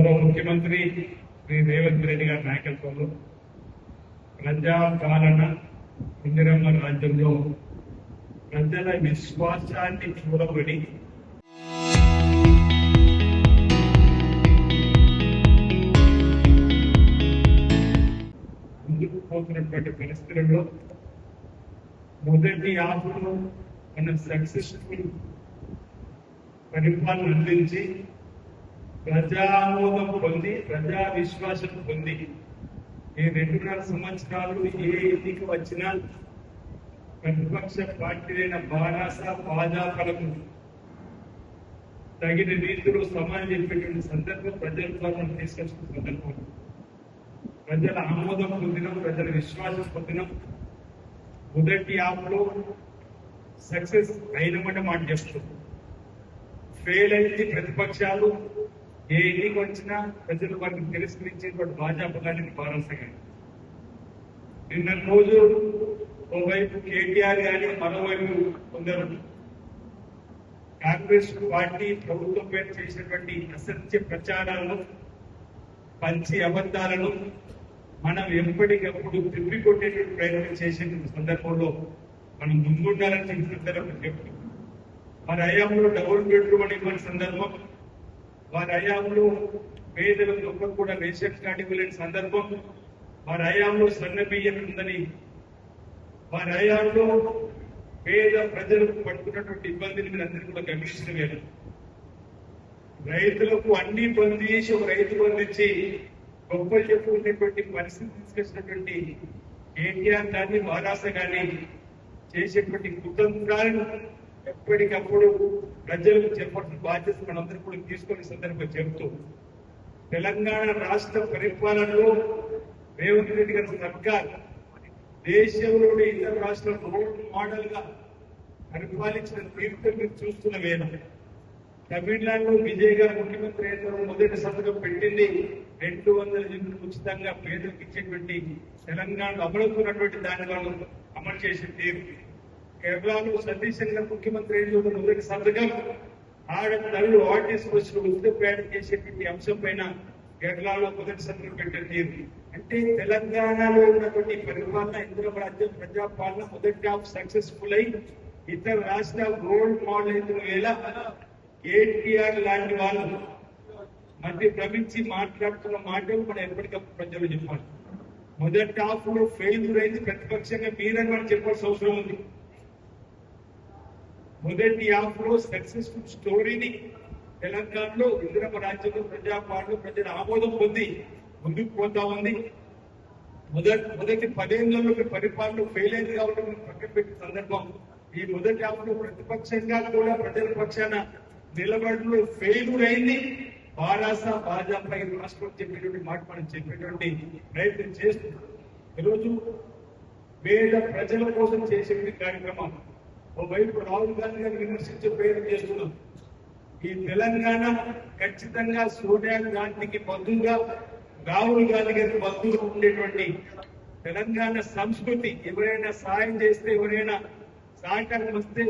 గౌరవ ముఖ్యమంత్రి శ్రీ రేవంత్ రెడ్డి గారి నాయకత్వంలో ప్రజా పాలన ఇందిరమ్మ రాజ్యంలో ప్రజల విశ్వాసాన్ని చూడబడి ముందుకు పోతున్నటువంటి పరిస్థితుల్లో మొదటి ఆఫ్లో మనం సక్సెస్ఫుల్ పరిపాలన అందించి ప్రజామోదం పొంది ప్రజా విశ్వాసం పొంది ఈ 2.5 సంవత్సరాలు ఏ ఎన్నిక వచ్చినా ప్రతిపక్ష పార్టీలైన బారాస భాజపాలకు తగిన రీతిలో సమానం చెప్పేటువంటి సందర్భం ప్రజల మనం తీసుకొచ్చిన సందర్భం ప్రజల ఆమోదం పొందినాం ప్రజల విశ్వాసం పొందినాం మొదటి ఆఫ్లో సక్సెస్ అయినమాట మాట చెప్తాం ఫెయిల్ అయితే ప్రతిపక్షాలు ఏ ఎన్నిక వచ్చినా ప్రజలు వారిని తిరస్కరించేటువంటి భాజపా కానీ బారాస కానీ నిన్న రోజు ఓవైపు కేటీఆర్ కానీ మరోవైపు కొందరు కాంగ్రెస్ పార్టీ ప్రభుత్వం పైన చేసినటువంటి అసత్య ప్రచారాలను పంచి అబద్ధాలను మనం ఎప్పటికప్పుడు తిప్పికొట్టేటువంటి ప్రయత్నం చేసే సందర్భంలో మనం ముందుండాలని సందర్భం చెప్తున్నాం వారి హయాంలో డబుల్ బెడ్రూమ్ అని ఇవ్వని సందర్భం వారి హయాంలో పేదలకు ఒక్కరు కూడా రేషన్ కార్డు ఇవ్వలేని సందర్భం వారి హయాంలో సన్న బియ్యం ఉందని వారి హయాంలో పేద ప్రజలకు పడుతున్నటువంటి ఇబ్బందిని మీరు అందరికీ కూడా గమనించలేదు రైతులకు అన్ని బంద్ చేసి ఒక రైతు బంధించి గొప్ప చెప్పుకునేటువంటి పరిస్థితి తీసుకొచ్చినటువంటి కేటీఆర్ కానీ బారాస కానీ చేసేటువంటి కుతంత్రాలను ఎప్పటికప్పుడు ప్రజలకు చెప్పాల్సిన బాధ్యత మనందరూ కూడా తీసుకునే సందర్భంగా చెబుతూ తెలంగాణ రాష్ట్ర పరిపాలనలో రేవంత్ రెడ్డి గారి సర్కార్ దేశంలోని ఇతర రాష్ట్రాల రోల్ మోడల్ గా పరిపాలించిన తీర్థం మీరు చూస్తున్న వేళ తమిళనాడులో విజయ్ గారు ముఖ్యమంత్రి అయిన మొదటి సంతకం పెట్టింది 200 యూనిట్లు ఉచితంగా పేదలకు ఇచ్చేటువంటి తెలంగాణలో అమలుతున్నటువంటి దాని వాళ్ళు అమలు చేసే తీరు కేరళలో సతీశ్ గారు ముఖ్యమంత్రి అయిన మొదటి సంతకం ఆడపిల్లలు ఆర్టీసీ బస్సులు ఉచిత ప్రయాణం చేసేటువంటి అంశం పైన కేరళలో మొదటి సంతకం పెట్టే తీరు అంటే తెలంగాణలో ఉన్నటువంటి పరిపాలన ఇందిరమ్మ రాజ్యం ప్రజాపాలన మొదటి హాఫ్ సక్సెస్ఫుల్ అయి ఇతర రాష్ట్రాలు రోల్ మోడల్ అవుతున్న వేళ కేటీఆర్ లాంటి వాళ్ళు మధ్య భ్రమించి మాట్లాడుతున్న మాటలు మనం ఎప్పటికప్పుడు ప్రజలు చెప్పాలి మొదటి హాఫ్ లో ఫెయిల్యూర్ అయింది ప్రతిపక్షంగా మీరని మనం చెప్పాల్సిన అవసరం ఉంది మొదటి హాఫ్ లో సక్సెస్ఫుల్ స్టోరీని తెలంగాణలో ఇందిరమ్మ రాజ్యంలో ప్రజాపాలన ప్రజల ఆమోదం పొంది ముందుకు పోతా ఉంది మొదటి 10 ఏళ్లలో పరిపాలన ఫెయిల్ అయింది కాబట్టి పక్కన పెట్టిన సందర్భం ఈ మొదటి హాఫ్ లో ప్రతిపక్షంగా కూడా ప్రజల పక్షాన నిలబడిలో ఫెయిల్యూర్ అయింది బారాస భాజపా రాష్ట్రం చెప్పేటువంటి మాట మనం చెప్పేటువంటి ప్రయత్నం చేస్తున్నాం ఈరోజు పేద ప్రజల కోసం చేసేటువంటి కార్యక్రమాలు ఓవైపు రాహుల్ గాంధీ గారిని విమర్శించే ప్రయత్నం చేస్తున్నాం ఈ తెలంగాణ ఖచ్చితంగా సోనియా గాంధీకి బదులుగా రాహుల్ గాంధీ గారికి బదులుగా ఉండేటువంటి తెలంగాణ సంస్కృతి ఎవరైనా సాయం చేస్తే ఎవరైనా సహకారం వస్తే